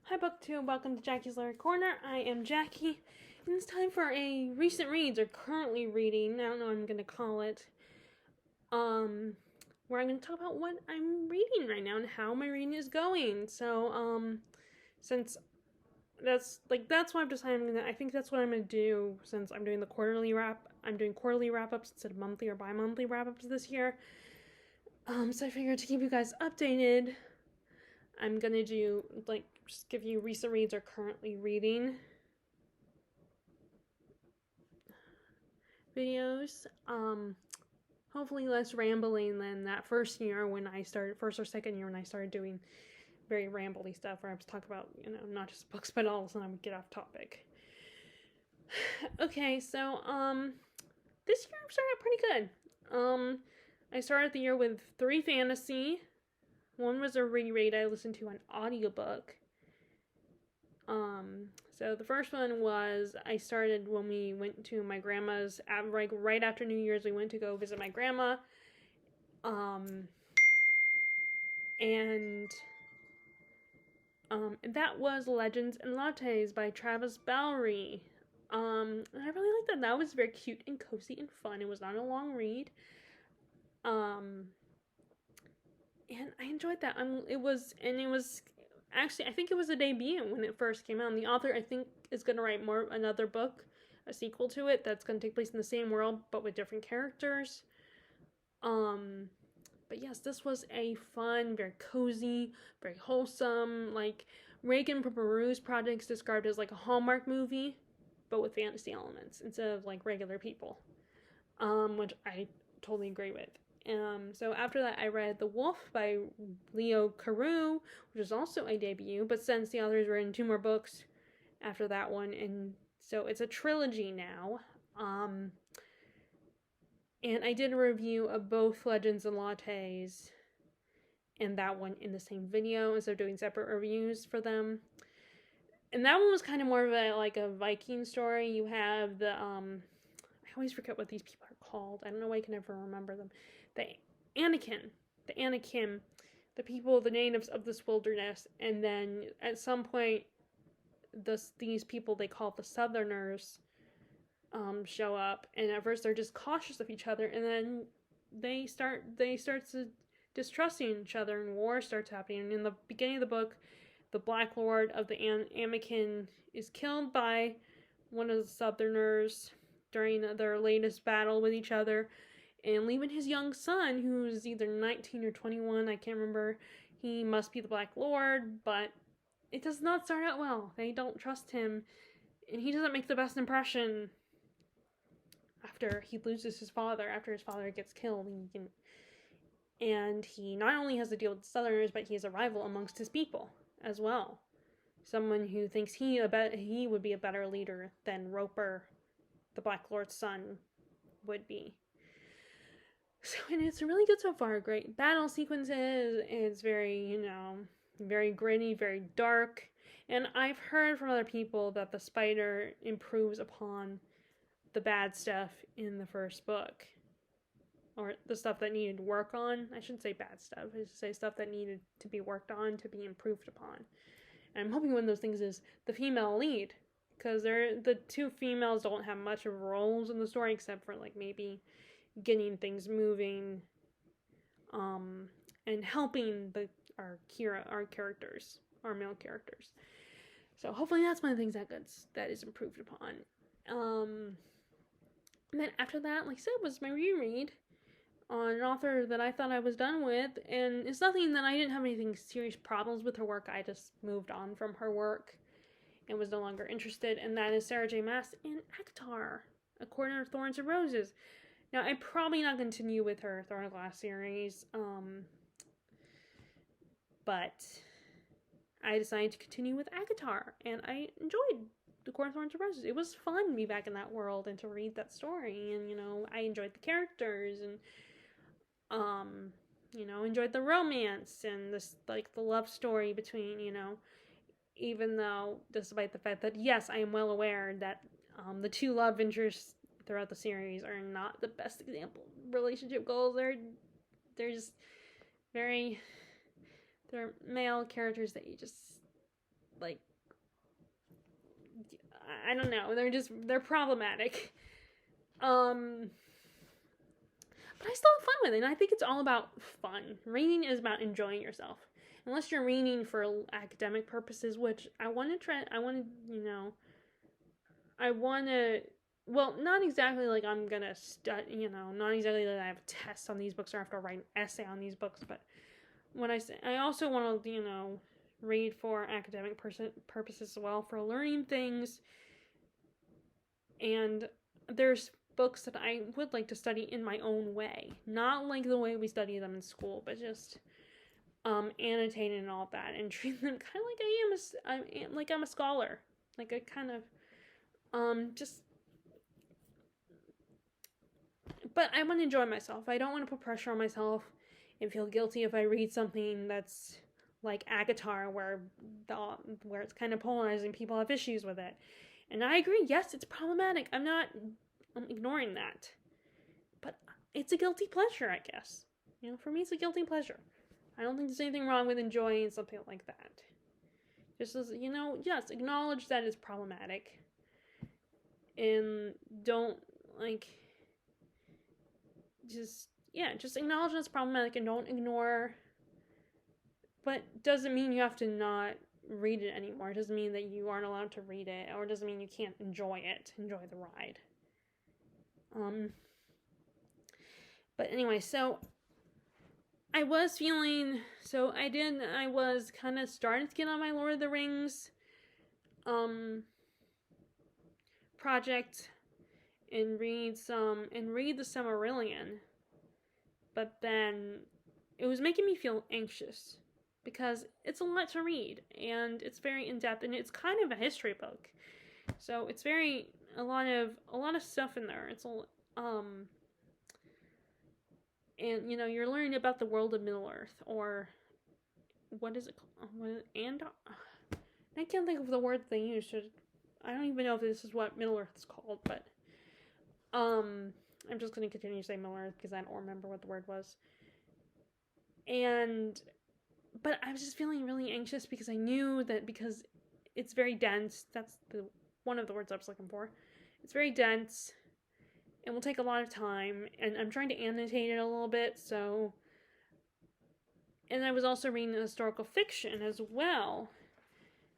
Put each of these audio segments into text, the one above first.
Hi BookTube, welcome to Jackie's Literary Corner. I am Jackie, and it's time for a recent reads, or currently reading, I don't know what I'm going to call it, where I'm going to talk about what I'm reading right now and how my reading is going. So, since that's what I've decided, I think that's what I'm going to do since I'm doing I'm doing quarterly wrap-ups instead of monthly or bi-monthly wrap-ups this year. So I figured to keep you guys updated, I'm gonna do, just give you recent reads or currently reading videos. Hopefully less rambling than that first or second year when I started doing very rambly stuff where I was talking about, not just books, but all of a sudden I would get off topic. Okay, so, this year I'm starting out pretty good. I started the year with 3 fantasy. One was a reread I listened to on audiobook. So the first one was I started when we went to my grandma's, right after New Year's, we went to go visit my grandma. And that was Legends and Lattes by Travis Bowry. And I really liked that. That was very cute and cozy and fun. It was not a long read. And I enjoyed that. Actually, I think it was a debut when it first came out. And the author, I think, is going to write another book, a sequel to it, that's going to take place in the same world, but with different characters. But yes, this was a fun, very cozy, very wholesome, Reagan Peru's project is described as like a Hallmark movie, but with fantasy elements instead of regular people, which I totally agree with. So after that, I read The Wolf by Leo Carew, which is also a debut, but since the author's written 2 more books after that one, and so it's a trilogy now. And I did a review of both Legends and Lattes and that one in the same video instead of doing separate reviews for them. And that one was kind of more of a Viking story. You have I always forget what these people are called. I don't know why I can never remember them. The Anakim, the people, the natives of this wilderness, and then at some point, these people they call the Southerners show up, and at first they're just cautious of each other, and then they start to distrusting each other, and war starts happening. And in the beginning of the book, the Black Lord of the Anakim is killed by one of the Southerners during their latest battle with each other, and leaving his young son, who's either 19 or 21, I can't remember. He must be the Black Lord, but it does not start out well. They don't trust him, and he doesn't make the best impression after he loses his father, after his father gets killed. And he not only has to deal with the Southerners, but he is a rival amongst his people as well. Someone who thinks he would be a better leader than Roper, the Black Lord's son, would be. So, and it's really good so far. Great battle sequences. It's very, very gritty, very dark. And I've heard from other people that the spider improves upon the bad stuff in the first book. Or the stuff that needed work on. I shouldn't say bad stuff. I should say stuff that needed to be worked on, to be improved upon. And I'm hoping one of those things is the female lead. Because the 2 females don't have much of roles in the story, except for maybe getting things moving, and helping our characters, our male characters. So hopefully that's one of the things that is improved upon. And then after that, like I said, was my reread on an author that I thought I was done with, and it's nothing that I didn't have anything serious problems with her work. I just moved on from her work and was no longer interested, and that is Sarah J. Maas in ACOTAR, A Corner of Thorns and Roses. Now, I'm probably not going to continue with her Throne of Glass series, but I decided to continue with ACOTAR, and I enjoyed The Corner of Thorns and Roses. It was fun to be back in that world and to read that story, and, I enjoyed the characters, and, enjoyed the romance, and the love story between, even though, despite the fact that, yes, I am well aware that, the 2 love interests throughout the series are not the best example of relationship goals. They're just they're male characters that you just like, I don't know, they're problematic. But I still have fun with it, and I think it's all about fun. Reading is about enjoying yourself. Unless you're reading for academic purposes, which I want to try, well, not exactly like I'm gonna study, not exactly that I have tests on these books or I have to write an essay on these books, but when I also want to, read for academic purposes as well, for learning things. And there's books that I would like to study in my own way, not like the way we study them in school, but just annotating and all that, and treat them kind of like I'm a scholar, like I kind of just. But I want to enjoy myself. I don't want to put pressure on myself and feel guilty if I read something that's like ACOTAR, where it's kind of polarizing. People have issues with it, and I agree. Yes, it's problematic. I'm ignoring that, but it's a guilty pleasure, I guess. For me, it's a guilty pleasure. I don't think there's anything wrong with enjoying something like that. Just as, yes, acknowledge that it's problematic, and don't just acknowledge that it's problematic and don't ignore. But doesn't mean you have to not read it anymore. It doesn't mean that you aren't allowed to read it, or it doesn't mean you can't enjoy the ride. But anyway, so I was kind of starting to get on my Lord of the Rings project and read the Silmarillion, but then it was making me feel anxious because it's a lot to read and it's very in-depth, and it's kind of a history book, so it's a lot of stuff in there. It's and you're learning about the world of Middle Earth, or what is it called? I can't think of the word they use. I don't even know if this is what Middle Earth is called, but I'm just going to continue to say Middle Earth because I don't remember what the word was. But I was just feeling really anxious because I knew that because it's very dense. That's one of the words I was looking for. It's very dense. It will take a lot of time, and I'm trying to annotate it a little bit, so. And I was also reading historical fiction as well,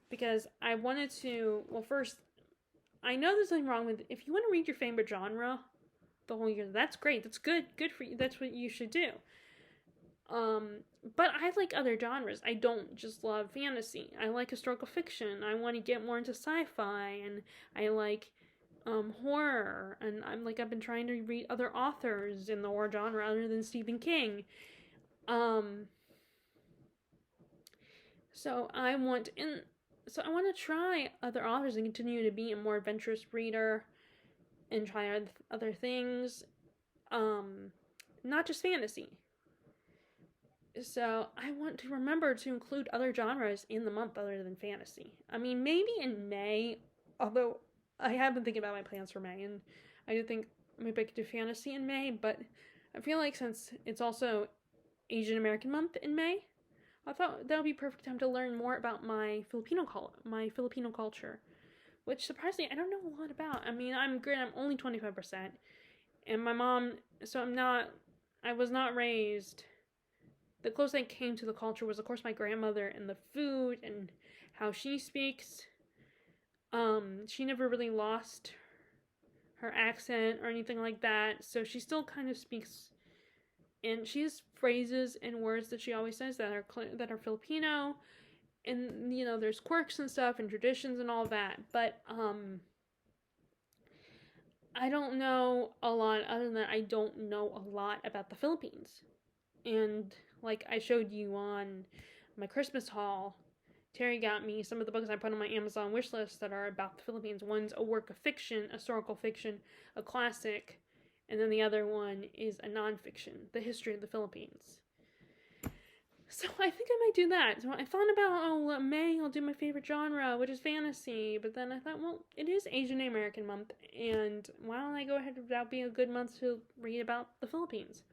because I wanted to. Well, first, I know there's nothing wrong with. If you want to read your favorite genre the whole year, that's great. That's good for you. That's what you should do. But I like other genres. I don't just love fantasy. I like historical fiction. I want to get more into sci-fi, and I like horror, and I've been trying to read other authors in the horror genre other than Stephen King. So I want to try other authors and continue to be a more adventurous reader and try other things, not just fantasy. So I want to remember to include other genres in the month other than fantasy. I mean, maybe in May, although I have been thinking about my plans for May, and I do think maybe I could do fantasy in May, but I feel like since it's also Asian American month in May, I thought that would be a perfect time to learn more about my Filipino culture, which surprisingly I don't know a lot about. I mean, I'm only 25%, and my mom, so I was not raised. The closest I came to the culture was, of course, my grandmother and the food and how she speaks. She never really lost her accent or anything like that, so she still kind of speaks, and she has phrases and words that she always says that are Filipino, and there's quirks and stuff and traditions and all that, but I don't know a lot. Other than that, I don't know a lot about the Philippines, and like I showed you on my Christmas haul, Terry got me some of the books I put on my Amazon wish list that are about the Philippines. One's a work of fiction, historical fiction, a classic, and then the other one is a nonfiction, the history of the Philippines. So I think I might do that. So I thought about, May I'll do my favorite genre, which is fantasy, but then I thought, well, it is Asian American month, and why don't I go ahead, that would be a good month to read about the Philippines.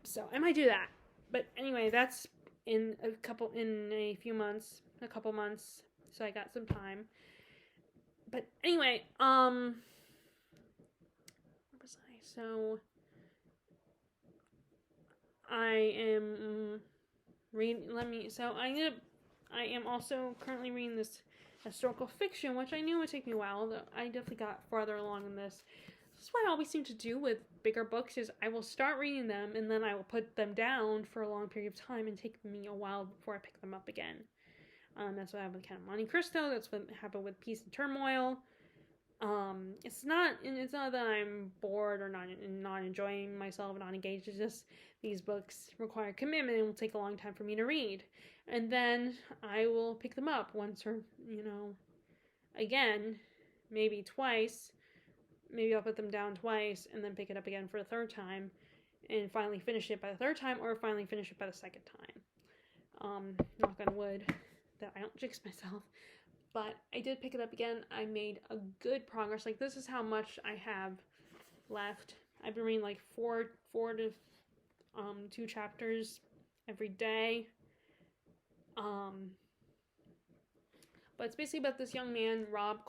So I might do that. But anyway, that's in a couple months, so I got some time. But anyway, where was I? So I am reading. I am also currently reading this historical fiction, which I knew would take me a while. I definitely got farther along in this. This is what I always seem to do with bigger books: is I will start reading them and then I will put them down for a long period of time and take me a while before I pick them up again. That's what happened with Count of Monte Cristo. That's what happened with Peace and Turmoil. It's not that I'm bored or not enjoying myself, not engaged. It's just these books require commitment and will take a long time for me to read. And then I will pick them up once or, again, maybe twice. Maybe I'll put them down twice and then pick it up again for a third time and finally finish it by the third time or finally finish it by the second time. Knock on wood that I don't jinx myself. But I did pick it up again. I made a good progress. Like, this is how much I have left. I've been reading like four to 2 chapters every day. But it's basically about this young man, Rob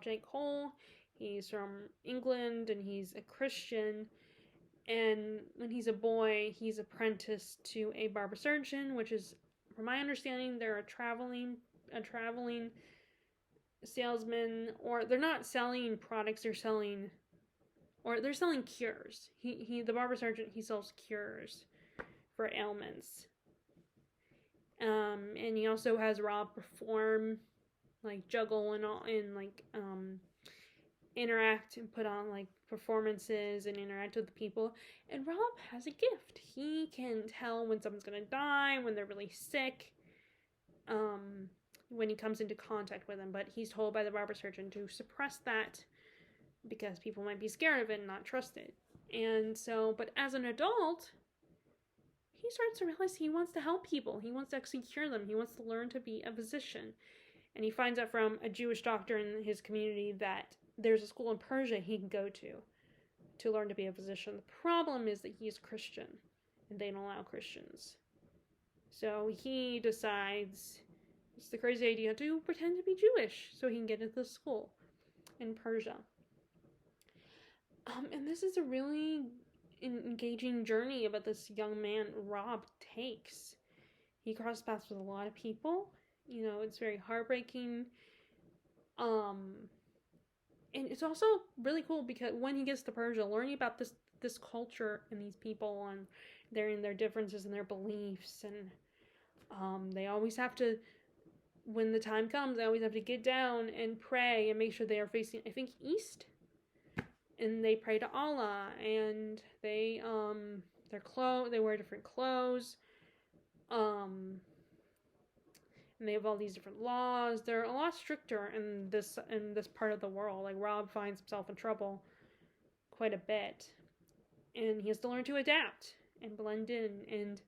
J. Cole. He's from England and he's a Christian. And when he's a boy, he's apprenticed to a barber surgeon, which is, from my understanding, they're a traveling salesman, or they're not selling products, they're selling cures. The barber surgeon, he sells cures for ailments. And he also has Rob perform, like, juggle and interact and put on, like, performances and interact with the people. And Rob has a gift. He can tell when someone's gonna die, when they're really sick, when he comes into contact with them. But he's told by the barber surgeon to suppress that because people might be scared of it and not trust it. And so, but as an adult, he starts to realize he wants to help people. He wants to actually cure them. He wants to learn to be a physician. And he finds out from a Jewish doctor in his community that there's a school in Persia he can go to learn to be a physician. The problem is that he's Christian, and they don't allow Christians. So he decides it's the crazy idea to pretend to be Jewish so he can get into the school in Persia. And this is a really engaging journey about this young man Rob takes. He crosses paths with a lot of people. It's very heartbreaking. And it's also really cool because when he gets to Persia, learning about this culture and these people and their differences and their beliefs, and they always have to, when the time comes, they always have to get down and pray and make sure they are facing, I think, east. And they pray to Allah, and they wear different clothes. And they have all these different laws. They're a lot stricter in this part of the world. Like, Rob finds himself in trouble quite a bit, and he has to learn to adapt and blend in. And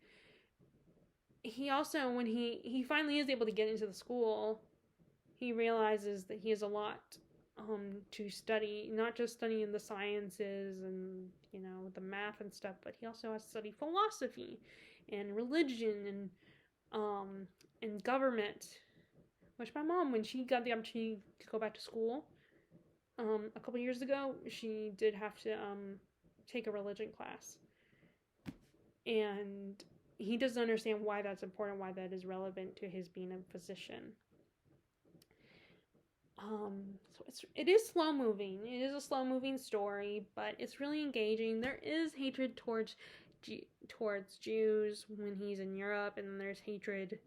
he also, when he finally is able to get into the school, he realizes that he has a lot to study, not just studying the sciences and the math and stuff, but he also has to study philosophy and religion and government, which my mom, when she got the opportunity to go back to school a couple years ago, she did have to take a religion class. And he doesn't understand why that's important, why that is relevant to his being a physician. So it is slow moving. It is a slow moving story, but it's really engaging. There is hatred towards Jews when he's in Europe, and then there's hatred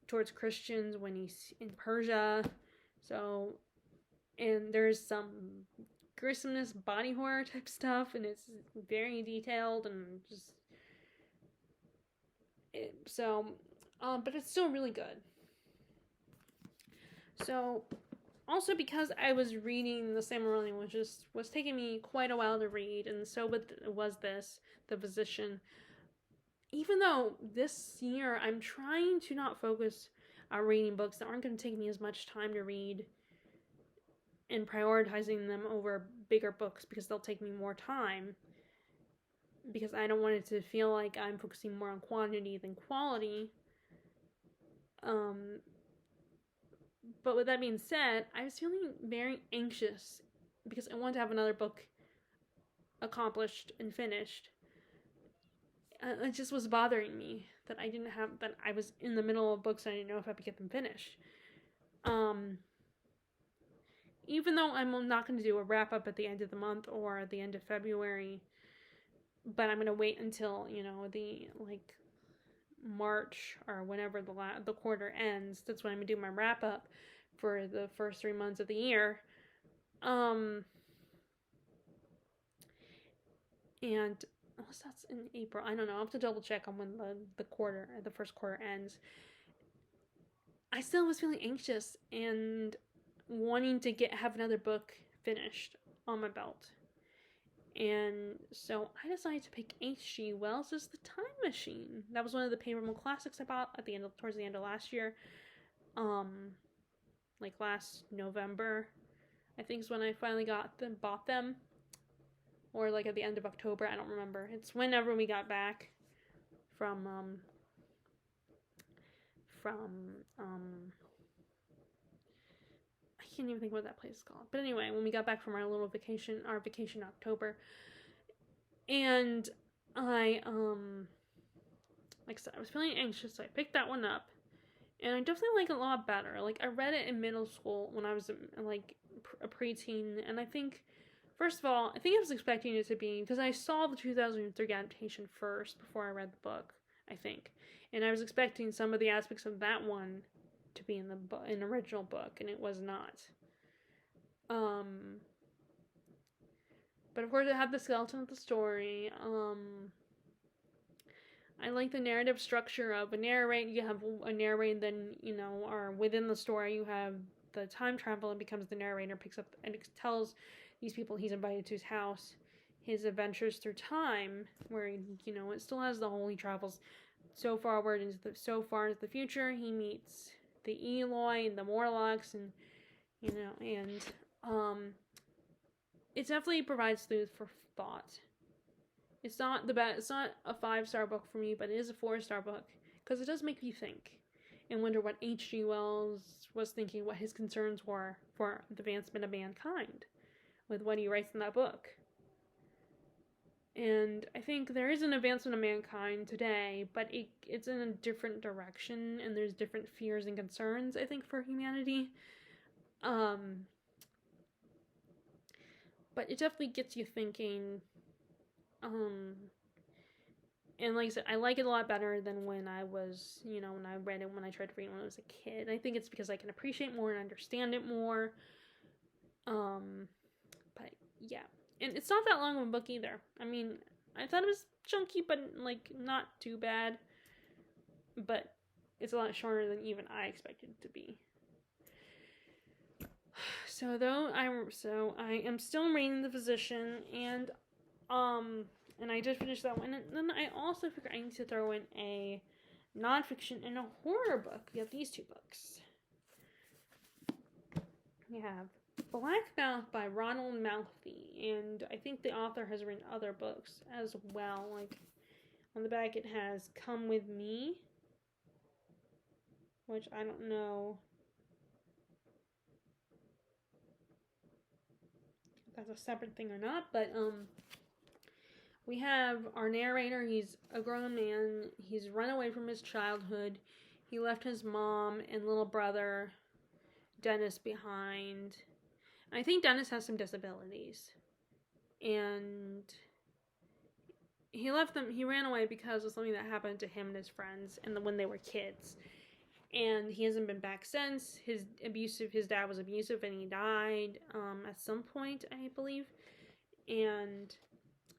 towards Christians when he's in Persia. So, and there's some gruesomeness, body horror type stuff, and it's very detailed and just but it's still really good. So, also because I was reading The Silmarillion, which was taking me quite a while to read, and so was this, The Physician. Even though this year I'm trying to not focus on reading books that aren't going to take me as much time to read, and prioritizing them over bigger books because they'll take me more time, because I don't want it to feel like I'm focusing more on quantity than quality. But with that being said, I was feeling very anxious because I wanted to have another book accomplished and finished. It just was bothering me that I was in the middle of books and I didn't know if I could get them finished. Even though I'm not going to do a wrap up at the end of the month or at the end of February, but I'm going to wait until, the March or whenever the quarter ends. That's when I'm going to do my wrap up for the first 3 months of the year. And unless that's in April, I don't know. I'll have to double check on when the first quarter ends. I still was feeling anxious and wanting to have another book finished on my belt. And so I decided to pick H.G. Wells' The Time Machine. That was one of the Papermill classics I bought towards the end of last year. Last November, I think is when I finally bought them. Or at the end of October, I don't remember. It's whenever we got back from I can't even think what that place is called. But anyway, when we got back from our vacation in October. And I, like I said, I was feeling anxious, so I picked that one up. And I definitely like it a lot better. I read it in middle school when I was, a preteen. And I think, first of all, I was expecting it to be, because I saw the 2003 adaptation first before I read the book, I think. And I was expecting some of the aspects of that one to be in the original book, and it was not. But of course it had the skeleton of the story. I like the narrative structure of you have a narrator, then, or within the story you have the time travel and becomes the narrator, picks up and tells these people he's invited to his house his adventures through time, where, it still has the whole, he travels so far into the future. He meets the Eloi and the Morlocks, and it definitely provides food for thought. It's not it's not a 5-star book for me, but it is a 4-star book, because it does make you think and wonder what H.G. Wells was thinking, what his concerns were for the advancement of mankind with what he writes in that book. And I think there is an advancement of mankind today, but it's in a different direction, and there's different fears and concerns, I think, for humanity. But it definitely gets you thinking. And like I said, I like it a lot better than when I was, when I tried to read it when I was a kid. I think it's because I can appreciate more and understand it more. But yeah. And it's not that long of a book either. I mean, I thought it was chunky, but not too bad. But it's a lot shorter than even I expected it to be. So I am still reading The Physician, and I just finished that one. And then I also figured I need to throw in a nonfiction and a horror book. We have these two books. We have Black Mouth by Ronald Malfi, and I think the author has written other books as well. On the back it has Come With Me, which I don't know if that's a separate thing or not, but we have our narrator. He's a grown man. He's run away from his childhood. He left his mom and little brother Dennis behind. I think Dennis has some disabilities, and he ran away because of something that happened to him and his friends when they were kids, and he hasn't been back since. His dad was abusive, and he died at some point, I believe. And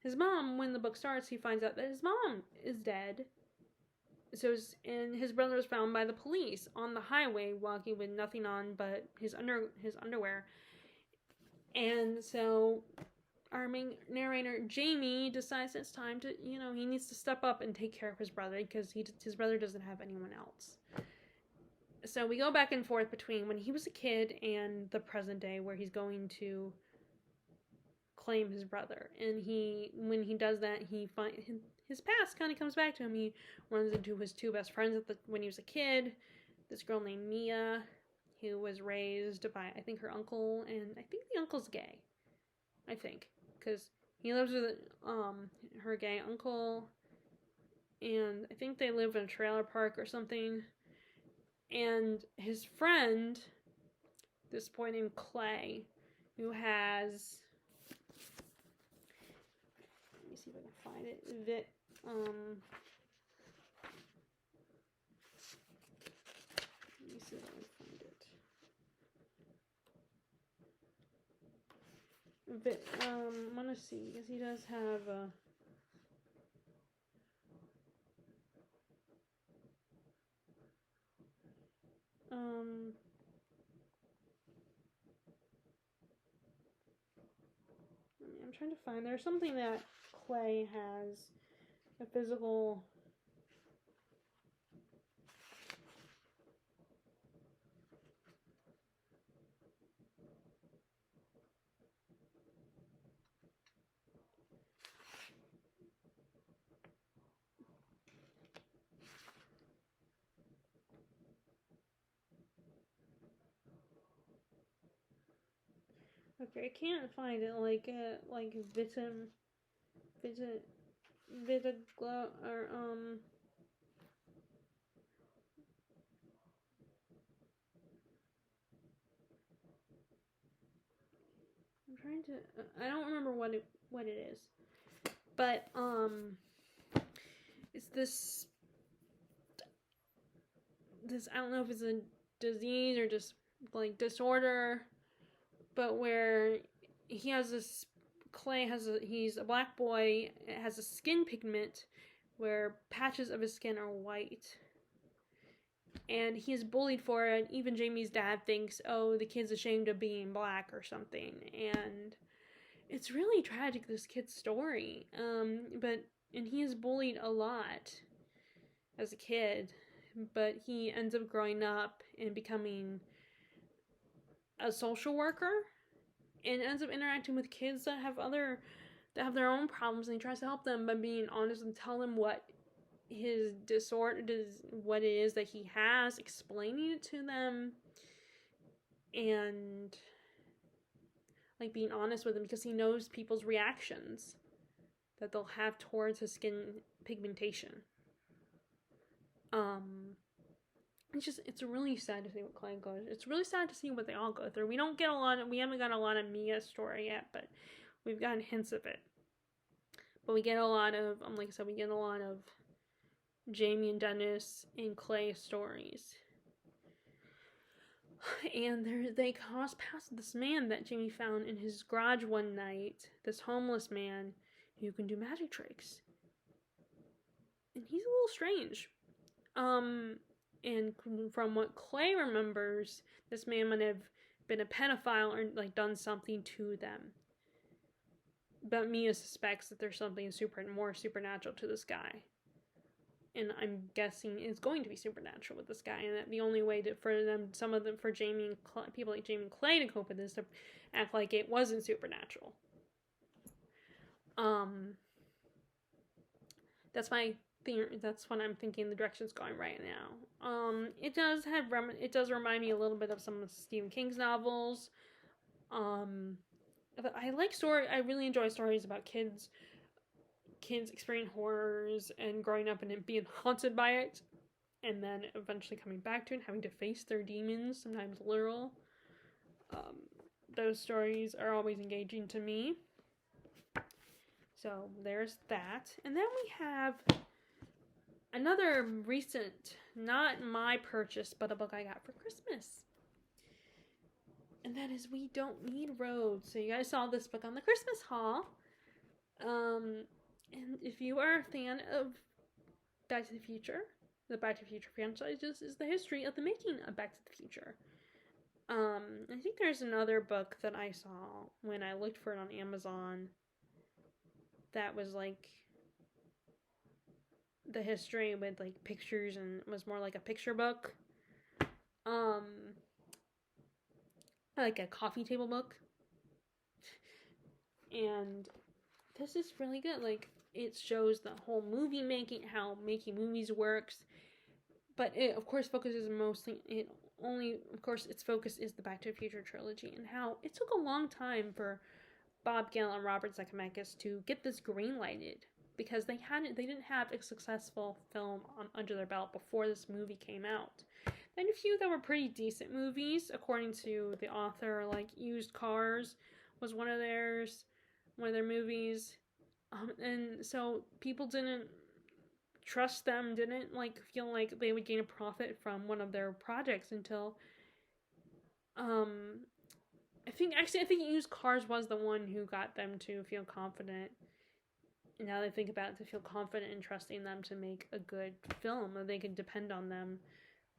his mom, when the book starts, he finds out that his mom is dead. And his brother was found by the police on the highway walking with nothing on but his underwear. And so our main narrator, Jamie, decides it's time to, he needs to step up and take care of his brother, because his brother doesn't have anyone else. So we go back and forth between when he was a kid and the present day, where he's going to claim his brother. And when he does that, his past kind of comes back to him. He runs into his two best friends when he was a kid. This girl named Mia, who was raised by, I think, her uncle, and I think the uncle's gay. I think, because he lives with her gay uncle, and I think they live in a trailer park or something. And his friend, this boy named Clay, who has, let me see if I can find it. Let me see if I can find it. I want to see, because he does have I'm trying to find, there's something that Clay has, a physical, okay, I can't find it, like Vitaglo, or I'm trying to, I don't remember what it is, but it's this, I don't know if it's a disease or just like disorder, but where he has this, Clay has he's a black boy, has a skin pigment where patches of his skin are white, and he is bullied for it. Even Jamie's dad thinks, oh, the kid's ashamed of being black or something, and it's really tragic, this kid's story. And he is bullied a lot as a kid, but he ends up growing up and becoming a social worker, and ends up interacting with kids that have their own problems, and he tries to help them by being honest and tell them what his disorder is, what it is that he has, explaining it to them, and like being honest with them, because he knows people's reactions that they'll have towards his skin pigmentation. It's really sad to see what Clay goes. It's really sad to see what they all go through. We haven't got a lot of Mia's story yet, but we've gotten hints of it. But we get a lot of, like I said, we get a lot of Jamie and Dennis and Clay stories. And they cross past this man that Jamie found in his garage one night, this homeless man who can do magic tricks. And he's a little strange. And from what Clay remembers, this man might have been a pedophile or like done something to them. But Mia suspects that there's something more supernatural to this guy. And I'm guessing it's going to be supernatural with this guy, and that the only way for Jamie and Clay, people like Jamie and Clay to cope with this, to act like it wasn't supernatural. That's my theory. That's what I'm thinking the direction's going right now. It does remind me a little bit of some of Stephen King's novels. I really enjoy stories about kids experiencing horrors and growing up and being haunted by it, and then eventually coming back to it and having to face their demons, sometimes literal. Those stories are always engaging to me. So there's that. And then we have another recent, not my purchase, but a book I got for Christmas. And that is We Don't Need Roads. So you guys saw this book on the Christmas haul. And if you are a fan of Back to the Future, the Back to the Future franchise is the history of the making of Back to the Future. I think there's another book that I saw when I looked for it on Amazon that was like the history with like pictures and was more like a picture book. Like a coffee table book. And this is really good. Like, it shows the whole movie making, how making movies works. But it, of course, focuses mostly, it only, of course, its focus is the Back to the Future trilogy, and how it took a long time for Bob Gale and Robert Zemeckis to get this green lighted, because they didn't have a successful film under their belt before this movie came out. And a few that were pretty decent movies, according to the author, like Used Cars was one of their movies, and so people didn't trust them, didn't like feel like they would gain a profit from one of their projects until I think Used Cars was the one who got them to feel confident. And now they think about it, to feel confident in trusting them to make a good film, that they could depend on them,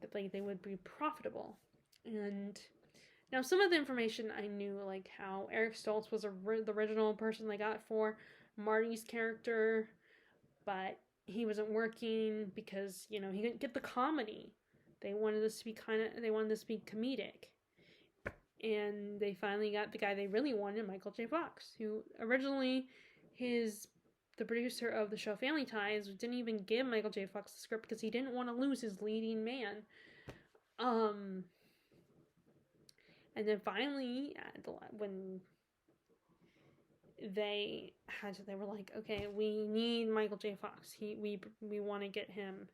that like they would be profitable. And now some of the information I knew, like how Eric Stoltz was the original person they got for Marty's character, but he wasn't working because, you know, he couldn't get the comedy. They wanted this to be comedic. And they finally got the guy they really wanted, Michael J. Fox, who originally the producer of the show Family Ties didn't even give Michael J. Fox the script because he didn't want to lose his leading man. And then finally, when they were like, okay, we need Michael J. Fox. We want to get him.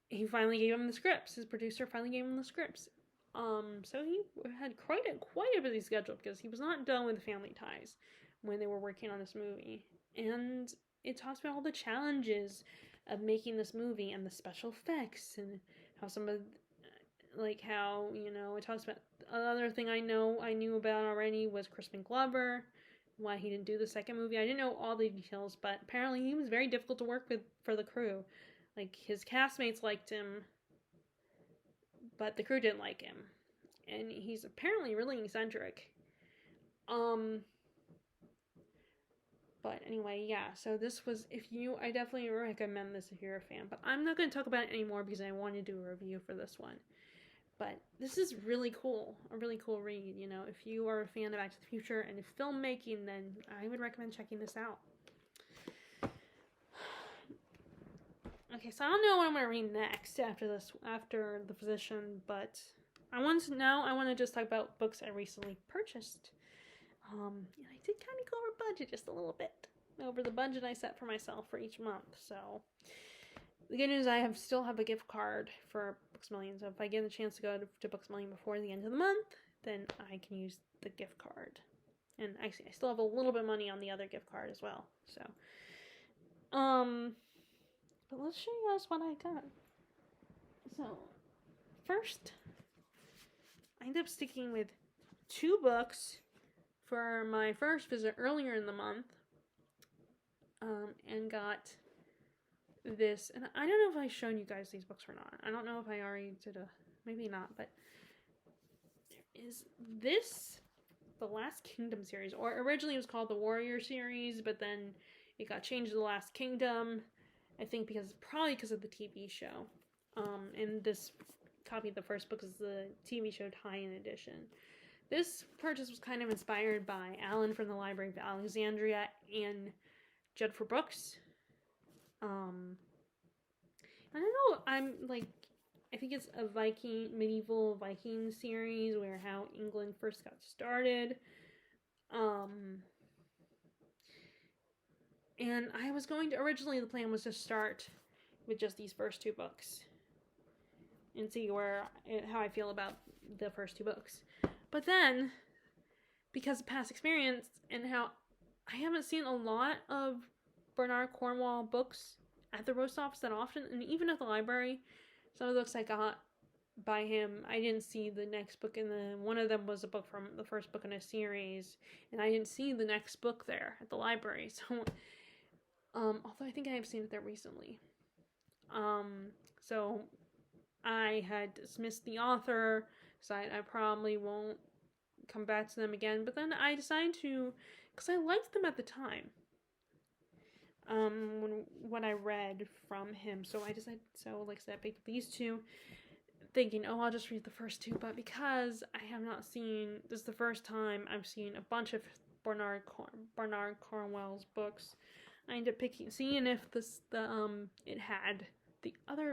He finally gave him the scripts. His producer finally gave him the scripts. So he had quite a busy schedule because he was not done with Family Ties when they were working on this movie. And it talks about all the challenges of making this movie and the special effects and how it talks about another thing I knew about already was Crispin Glover, why he didn't do the second movie. I didn't know all the details, but apparently he was very difficult to work with for the crew. Like, his castmates liked him, but the crew didn't like him. And he's apparently really eccentric. But anyway, yeah, so this was, I definitely recommend this if you're a fan. But I'm not going to talk about it anymore because I want to do a review for this one. But this is really cool, a really cool read, you know. If you are a fan of Back to the Future and of filmmaking, then I would recommend checking this out. Okay, so I don't know what I'm going to read next after The Physician, but I want to just talk about books I recently purchased. And I did kind of go over budget just a little bit, over the budget I set for myself for each month. So the good news, I still have a gift card for Books A Million. So if I get a chance to go to Books A Million before the end of the month, then I can use the gift card. And actually, I still have a little bit of money on the other gift card as well. So, but let's show you guys what I got. So, first, I ended up sticking with 2 books for my first visit earlier in the month, and got this, and I don't know if I've shown you guys these books or not. I don't know if I already did maybe not, but there is this, The Last Kingdom series, or originally it was called the Warrior series, but then it got changed to The Last Kingdom, I think probably because of the TV show. And this copy of the first book is the TV show tie-in edition. This purchase was kind of inspired by Alan from the Library of Alexandria and Jedford Brooks. I don't know, I think it's a medieval Viking series where how England first got started. And I was originally the plan was to start with just these first 2 books and see how I feel about the first 2 books. But then, because of past experience and how I haven't seen a lot of Bernard Cornwell books at the Roast Office that often, and even at the library, some of the books I got by him, I didn't see the next book, and one of them was a book from the first book in a series, and I didn't see the next book there at the library, so, although I think I have seen it there recently. So, I had dismissed the author, decided I probably won't come back to them again, but then I decided to, because I liked them at the time, when I read from him, so I decided, like I said, I picked these 2, thinking, I'll just read the first 2, but because I have not seen, this is the first time I've seen a bunch of Bernard Cornwell's books, I ended up seeing if it had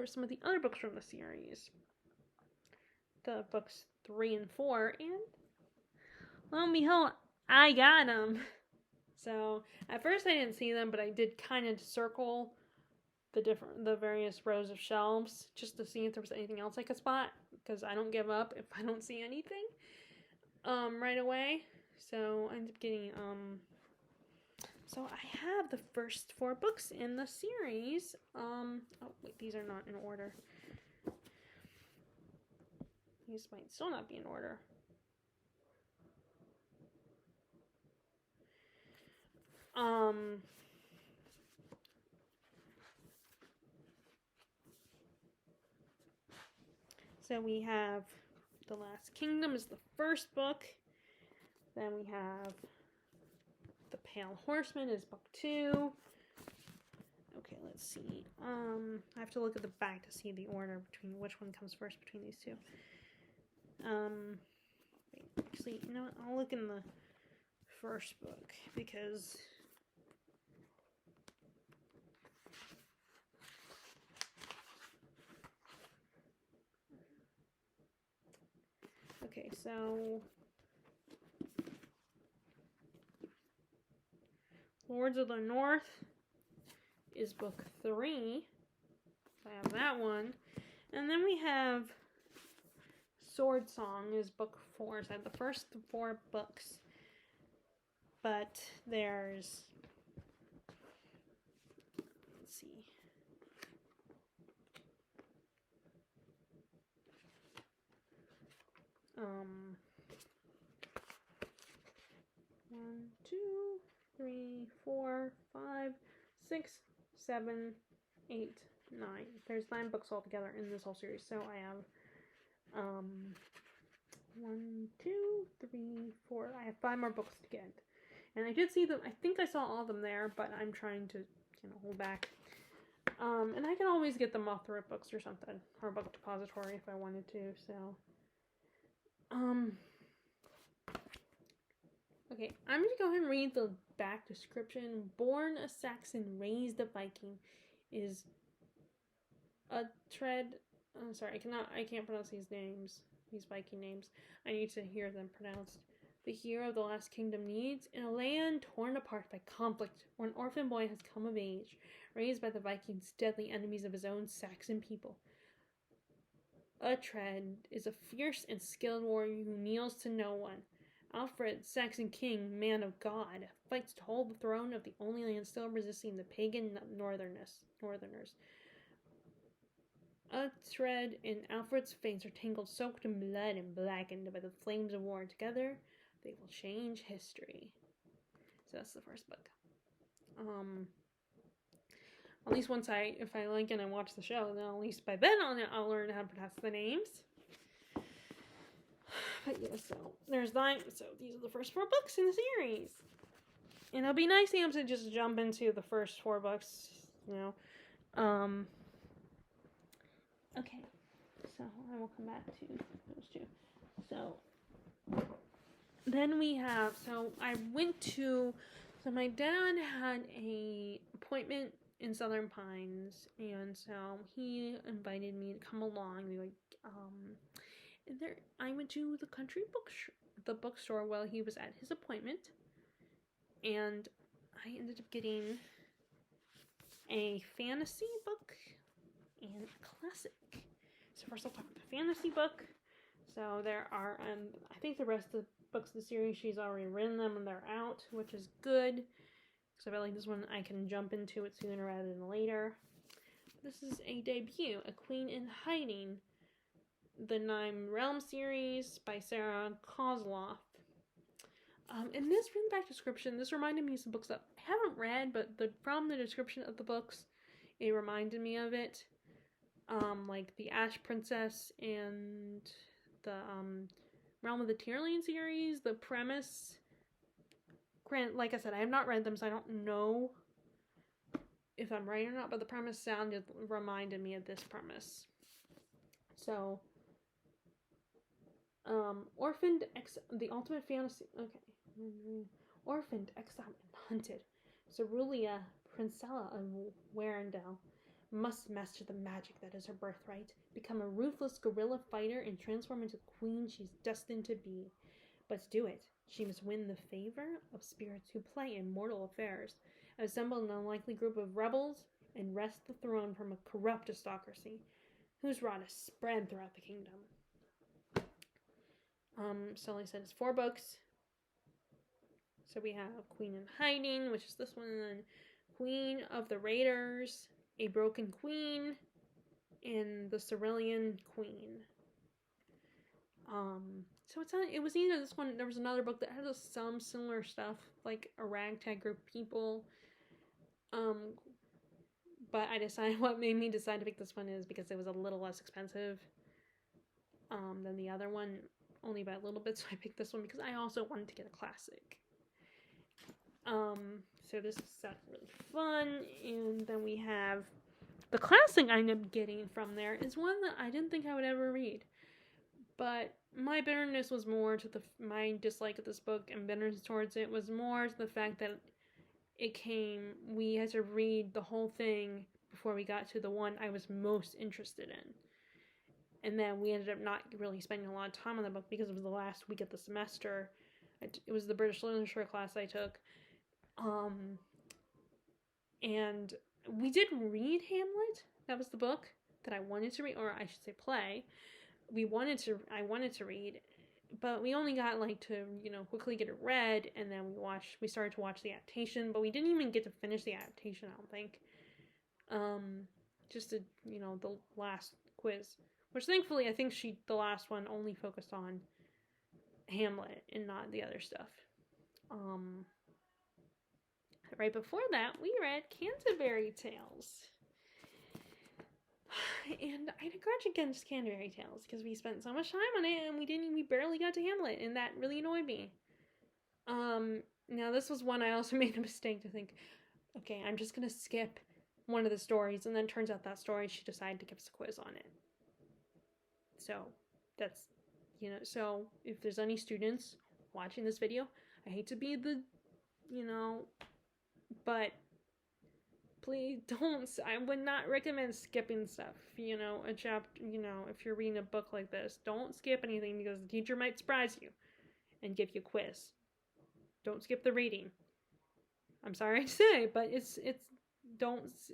some of the other books from the series. the books 3 and 4, and lo and behold, I got them. So at first I didn't see them, but I did kind of circle the various rows of shelves just to see if there was anything else I could spot, because I don't give up if I don't see anything right away. So I ended up getting so I have the first 4 books in the series. Oh wait, these are not in order. These might still not be in order. So we have The Last Kingdom is the first book. Then we have The Pale Horseman is book 2. Okay, let's see. I have to look at the back to see the order between which one comes first between these two. Wait, actually, you know what? I'll look in the first book because okay, so Lords of the North is book 3. I have that one. And then we have Sword Song is book 4. So I have the first 4 books. But there's, let's see. One, 2, 3, 4, 5, 6, 7, 8, 9. There's 9 books altogether in this whole series. So I have 1, 2, 3, 4. I have 5 more books to get. And I did see them. I think I saw all of them there, but I'm trying to, hold back. And I can always get them off Thrift Books or something, or Book Depository if I wanted to. So, okay, I'm going to go ahead and read the back description. Born a Saxon, raised a Viking, is a tread. I'm sorry, I can't pronounce these names, these Viking names. I need to hear them pronounced. The hero of the Last Kingdom needs, in a land torn apart by conflict, where an orphan boy has come of age, raised by the Vikings, deadly enemies of his own Saxon people. Uhtred is a fierce and skilled warrior who kneels to no one. Alfred, Saxon king, man of God, fights to hold the throne of the only land still resisting the pagan northerners. Uhtred and Alfred's fates are tangled, soaked in blood, and blackened by the flames of war. Together, they will change history. So that's the first book. At least if I like it and I watch the show, then at least by then I'll learn how to pronounce the names. But yeah, so there's 9. So these are the first 4 books in the series. And it'll be nice to just jump into the first 4 books, Okay, so I will come back to those 2. So then we have, my dad had a appointment in Southern Pines, and so he invited me to come along. I went to the bookstore while he was at his appointment, and I ended up getting a fantasy book and a classic. So first I'll talk about the fantasy book. So there are, I think the rest of the books of the series, she's already written them and they're out, which is good. So I feel like this one I can jump into it sooner rather than later. This is a debut, A Queen in Hiding, the Nine Realms series by Sarah Kozloff. In this back description, this reminded me of some books that I haven't read, but from the description of the books, it reminded me of it. Like the Ash Princess and the Realm of the Tyrline series. The premise, like I said, I have not read them, so I don't know if I'm right or not, but the premise reminded me of this premise. So, the ultimate fantasy, orphaned, exiled, and hunted, Cerulia, Princella of Warendel, must master the magic that is her birthright, become a ruthless guerrilla fighter, and transform into the queen she's destined to be. But to do it, she must win the favor of spirits who play in mortal affairs, assemble an unlikely group of rebels, and wrest the throne from a corrupt aristocracy, whose rot is spread throughout the kingdom. So like I said, it's 4 books. So we have Queen in Hiding, which is this one, and then Queen of the Raiders, A Broken Queen, and The Cerulean Queen. So it was either this one, there was another book that had some similar stuff, like a ragtag group of people. But what made me decide to pick this one is because it was a little less expensive than the other one, only by a little bit, so I picked this one because I also wanted to get a classic. So this is really fun, and then we have the classic I ended up getting from there is one that I didn't think I would ever read, but my bitterness was more to my dislike of this book and bitterness towards it was more to the fact that we had to read the whole thing before we got to the one I was most interested in. And then we ended up not really spending a lot of time on the book because it was the last week of the semester. It was the British literature class I took. And we did read Hamlet. That was the book that I wanted to read, or I should say play. I wanted to read, but we only got to, quickly get it read, and then we started to watch the adaptation, but we didn't even get to finish the adaptation, I don't think. Just the last quiz, which thankfully I think the last one only focused on Hamlet and not the other stuff. Right before that, we read Canterbury Tales. And I had a grudge against Canterbury Tales because we spent so much time on it and we barely got to Hamlet, and that really annoyed me. Now this was one I also made a mistake to think, okay, I'm just gonna skip one of the stories, and then turns out that story she decided to give us a quiz on it. So that's, so if there's any students watching this video, I hate to be but please don't. I would not recommend skipping stuff. A chapter. If you're reading a book like this, don't skip anything because the teacher might surprise you and give you a quiz. Don't skip the reading. I'm sorry to say, but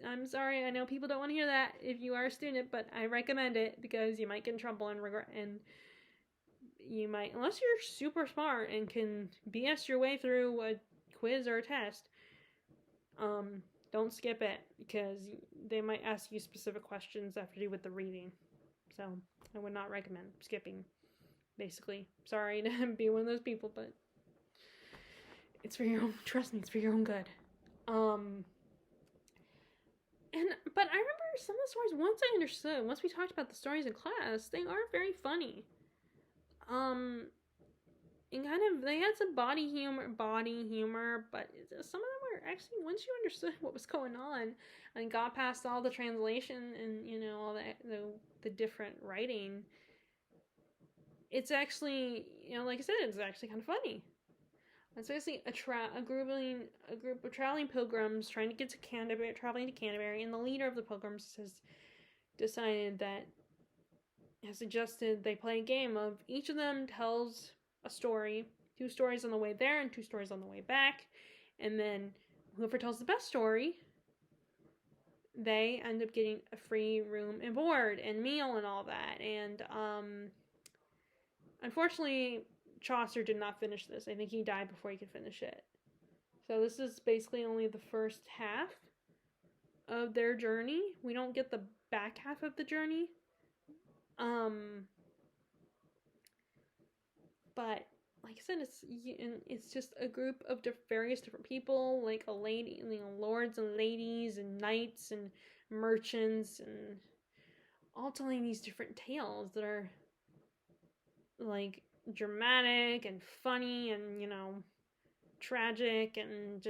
I'm sorry. I know people don't want to hear that if you are a student, but I recommend it because you might get in trouble and regret, and you might, unless you're super smart and can BS your way through a quiz or a test. Don't skip it because they might ask you specific questions that have to do with the reading. So I would not recommend skipping, basically. Sorry to be one of those people, but it's for your own, trust me, it's for your own good. But I remember some of the stories, once we talked about the stories in class, they are very funny. And they had some body humor, but some of them were actually, once you understood what was going on and got past all the translation and, all that, the different writing, it's actually, like I said, it's actually kind of funny. It's basically a group of traveling pilgrims trying to get to Canterbury, traveling to Canterbury, and the leader of the pilgrims has suggested they play a game of each of them tells a story, 2 stories on the way there and 2 stories on the way back, and then whoever tells the best story, they end up getting a free room and board and meal and all that. And unfortunately, Chaucer did not finish this. I think he died before he could finish it. So this is basically only the first half of their journey. We don't get the back half of the journey. But like I said, it's just a group of various different people, like a lady, lords and ladies and knights and merchants, and all telling these different tales that are like dramatic and funny and tragic and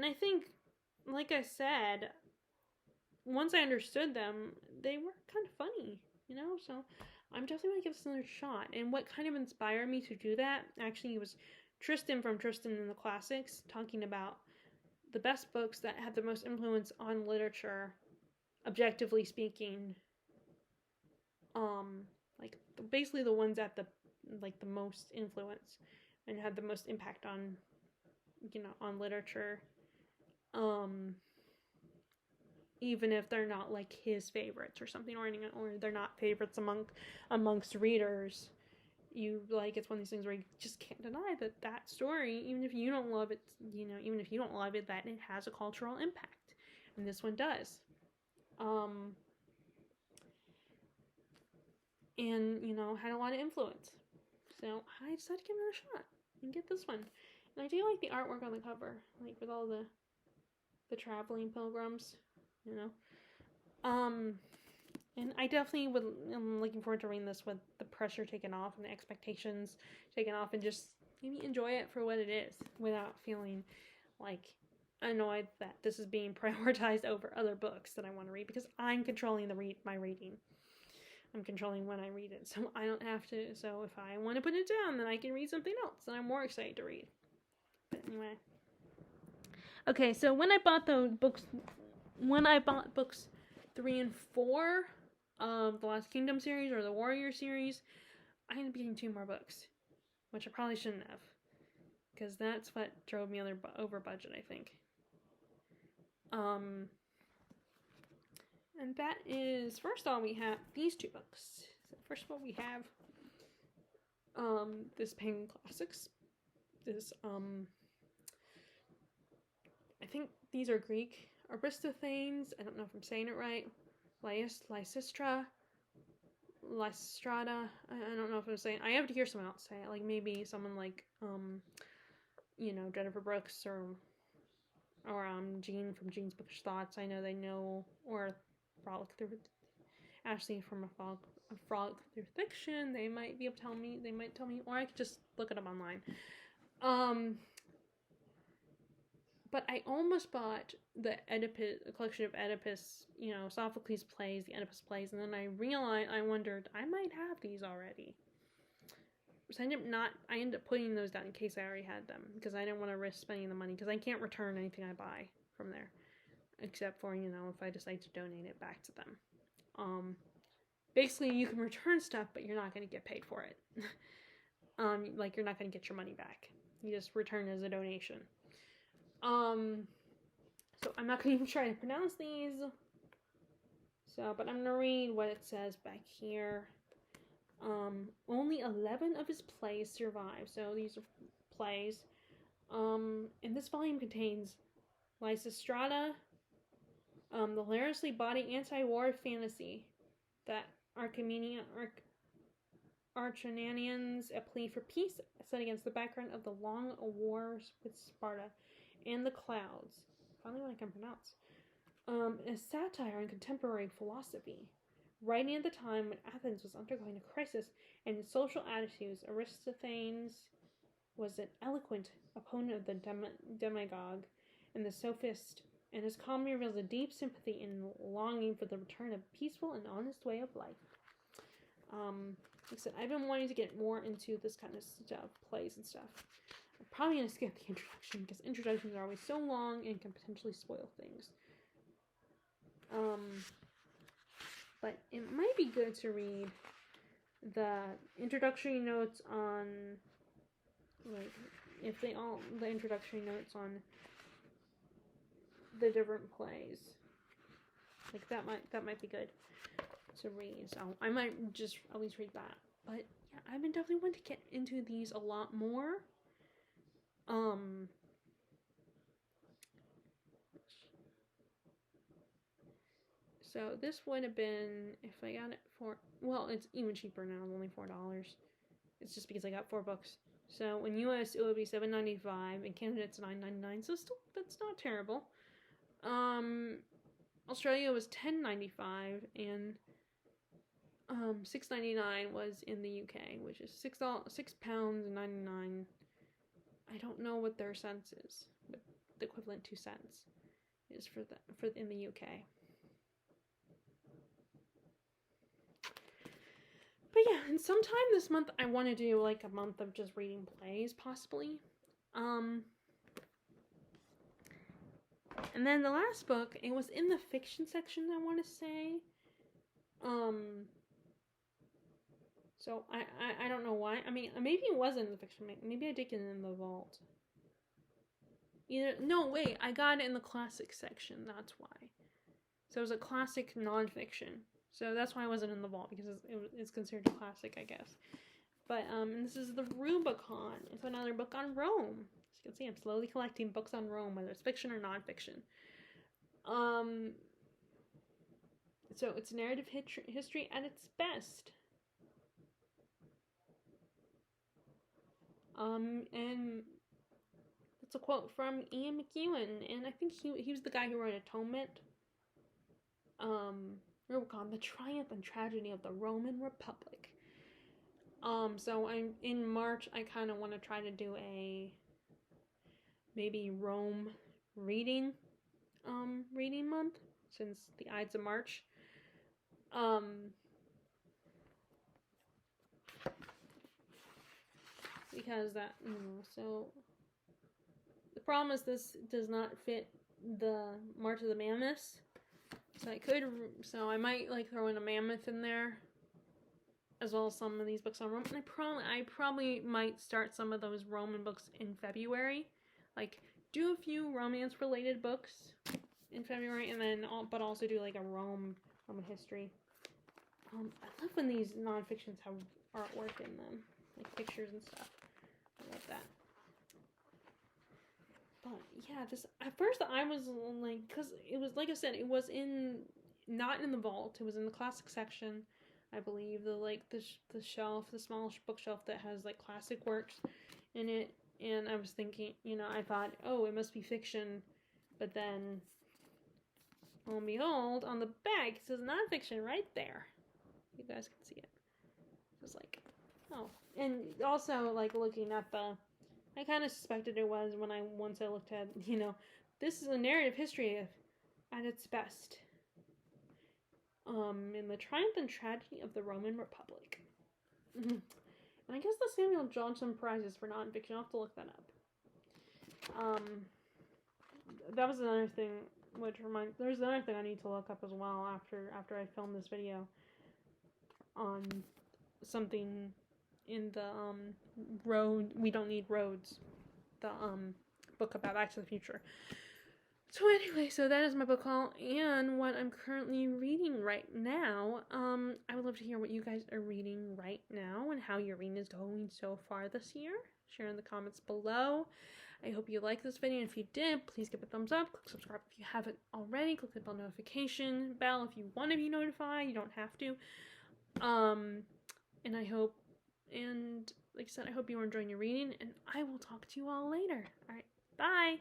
I think, like I said, once I understood them, they were kind of funny, so I'm definitely going to give this another shot. And what kind of inspired me to do that, actually, was Tristan from Tristan in the Classics, talking about the best books that had the most influence on literature objectively speaking, like basically the ones at the most influence and had the most impact on, on literature, even if they're not like his favorites or something, or they're not favorites amongst readers. It's one of these things where you just can't deny that story, even if you don't love it, that it has a cultural impact, and this one does. And had a lot of influence, so I decided to give it a shot and get this one. And I do like the artwork on the cover, like with all the traveling pilgrims, and I definitely am looking forward to reading this with the pressure taken off and the expectations taken off, and just maybe enjoy it for what it is without feeling like annoyed that this is being prioritized over other books that I want to read, because I'm controlling my reading. I'm controlling when I read it, so I don't have to. So if I want to put it down, then I can read something else that I'm more excited to read. But anyway. Okay, so when I bought books 3 and 4 of the Last Kingdom series or the Warrior series, I ended up getting 2 more books, which I probably shouldn't have, because that's what drove me over budget, I think. And that is, first of all, we have these 2 books. So first of all, we have this Penguin Classics. This I think these are Greek. Aristophanes, I don't know if I'm saying it right. Lysistrata. I don't know if I'm saying. I have to hear someone else say it. Like maybe someone like Jennifer Brooks or Jean from Jean's Bookish Thoughts. I know they know, or Ashley from a Frolic Through Fiction. They might be able to tell me. They might tell me, or I could just look it up online. But I almost bought the collection of Oedipus, Sophocles plays, the Oedipus plays, and then I realized, I wondered, I might have these already. So I ended up putting those down in case I already had them, because I didn't want to risk spending the money, because I can't return anything I buy from there, except for, if I decide to donate it back to them. Basically, you can return stuff, but you're not going to get paid for it. You're not going to get your money back. You just return as a donation. So I'm not going to even try to pronounce these. But I'm going to read what it says back here. Only 11 of his plays survive. So these are plays. And this volume contains Lysistrata, the hilariously bawdy anti-war fantasy that Acarnanians, a plea for peace set against the background of the long wars with Sparta and the clouds. Finally, one I can pronounce. A satire on contemporary philosophy. Writing at the time when Athens was undergoing a crisis in social attitudes, Aristophanes was an eloquent opponent of the demagogue and the sophist, and his comedy reveals a deep sympathy and longing for the return of a peaceful and honest way of life. Like I said, I've been wanting to get more into this kind of stuff, plays and stuff. I'm probably going to skip the introduction, because introductions are always so long and can potentially spoil things. But it might be good to read the introductory notes on, the introductory notes on the different plays. That might be good to read. So I might just at least read that. But yeah, I've been definitely wanting to get into these a lot more. So this would have been, if I got it for, well, it's even cheaper now, only $4. It's just because I got 4 books. So in US it would be $7.95, in Canada it's $9.99, so still, that's not terrible. Australia was $10.95, and $6.99 was in the UK, which is £6.99. I don't know what their cents is, but the equivalent to cents is for in the UK. But yeah, and sometime this month I want to do like a month of just reading plays, possibly. And then the last book, it was in the fiction section, I want to say. So I don't know why. I mean, maybe it wasn't in the fiction. Maybe I did get it in the vault. No, wait. I got it in the classic section. That's why. So it was a classic nonfiction. So that's why I wasn't in the vault, because it's considered a classic, I guess. But this is the Rubicon. It's another book on Rome. As you can see, I'm slowly collecting books on Rome, whether it's fiction or nonfiction. So it's narrative history at its best. And that's a quote from Ian McEwan, and I think he was the guy who wrote Atonement. Rubicon, the triumph and tragedy of the Roman Republic. So in March, I kind of want to try to do a maybe Rome reading month, since the Ides of March. Because that, so the problem is this does not fit the March of the Mammoths. So I might like throw in a mammoth in there, as well as some of these books on Rome. And I probably might start some of those Roman books in February. Like, do a few romance-related books in February, and then but also do like a Roman history. I love when these nonfictions have artwork in them, like pictures and stuff. I love that. But yeah, this at first I was like, because it was, like I said, it was not in the vault. It was in the classic section, I believe. The shelf, the small bookshelf that has like classic works in it. And I was thinking, I thought, oh, it must be fiction. But then, lo and behold, on the back it says nonfiction right there. You guys can see it. It was like, oh. And also, like, looking at I kind of suspected it was once I looked at, this is a narrative history at its best. In the triumph and tragedy of the Roman Republic. And I guess the Samuel Johnson Prizes for nonfiction. I'll have to look that up. That was another thing, there's another thing I need to look up as well after I film this video on something in the Road We Don't Need Roads, the book about Back to the Future. So anyway, so that is my book haul and what I'm currently reading right now. I would love to hear what you guys are reading right now and how your reading is going so far this year. Share in the comments below. I hope you liked this video. If you did, please give it a thumbs up. Click subscribe if you haven't already. Click the bell notification bell if you want to be notified. You don't have to. And I hope, and like I said, I hope you are enjoying your reading, and I will talk to you all later. All right, bye.